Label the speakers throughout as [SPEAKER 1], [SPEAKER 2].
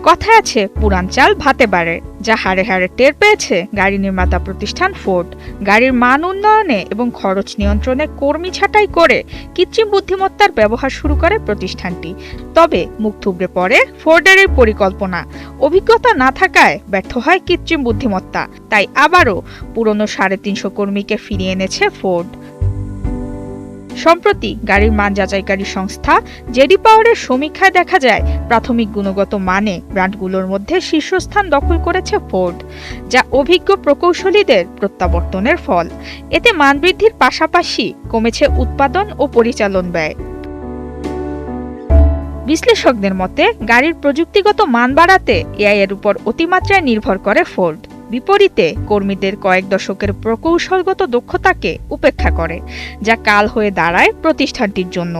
[SPEAKER 1] কথায় আছে পুরান চাল ভাতে বাড়ে, যা হাড়ে হাড়ে টের পেয়েছে গাড়ি নির্মাতা প্রতিষ্ঠান ফোর্ড। গাড়ির মান উন্নয়নে এবং খরচ নিয়ন্ত্রণে কর্মী ছাঁটাই করে কৃত্রিম বুদ্ধিমত্তার ব্যবহার শুরু করে প্রতিষ্ঠানটি। তবে মুখ থুবড়ে পড়ে ফোর্ডের এই পরিকল্পনা। অভিজ্ঞতা না থাকায় ব্যর্থ হয় কৃত্রিম বুদ্ধিমত্তা, তাই আবারও পুরনো 350 কর্মীকে ফিরিয়ে এনেছে ফোর্ড। সম্প্রতি গাড়ির মান যাচাইকারী সংস্থা জেডি পাওয়ারের সমীক্ষায় দেখা যায় প্রাথমিক গুণগত মানে ব্র্যান্ডগুলোর মধ্যে শীর্ষস্থান দখল করেছে ফোর্ড, যা অভিজ্ঞ প্রকৌশলীদের প্রত্যাবর্তনের ফল। এতে মান বৃদ্ধির পাশাপাশি কমেছে উৎপাদন ও পরিচালন ব্যয়। বিশ্লেষকদের মতে গাড়ির প্রযুক্তিগত মান বাড়াতে এআই এর উপর অতিমাত্রায় নির্ভর করে ফোর্ড, বিপরীতে কর্মীদের কয়েক দশকের প্রকৌশলগত দক্ষতাকে উপেক্ষা করে, যা কাল হয়ে দাঁড়ায় প্রতিষ্ঠানটির জন্য।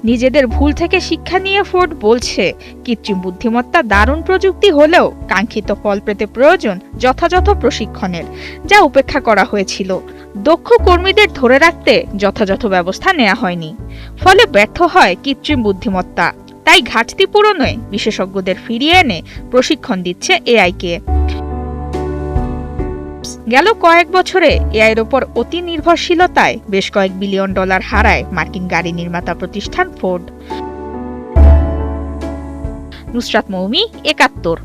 [SPEAKER 1] নিজেদের ভুল থেকে শিক্ষা নিয়ে ফোর্ড বলছে, কৃত্রিম বুদ্ধিমত্তা দারুণ প্রযুক্তি হলেও কাঙ্ক্ষিত ফল পেতে প্রয়োজন যথাযথ প্রশিক্ষণের, যা উপেক্ষা করা হয়েছিল। দক্ষ কর্মীদের ধরে রাখতে যথাযথ ব্যবস্থা নেওয়া হয়নি, ফলে ব্যর্থ হয় কৃত্রিম বুদ্ধিমত্তা। তাই ঘাটতি পূরণে বিশেষজ্ঞদের ফিরিয়ে এনে প্রশিক্ষণ দিচ্ছে এআইকে। গেল কয়েক বছরে এআইয়ের ওপর অতি নির্ভরশীলতায় বেশ কয়েক বিলিয়ন ডলার হারায় মার্কিন গাড়ি নির্মাতা প্রতিষ্ঠান ফোর্ড। নুসরাত মৌমি, ৭১।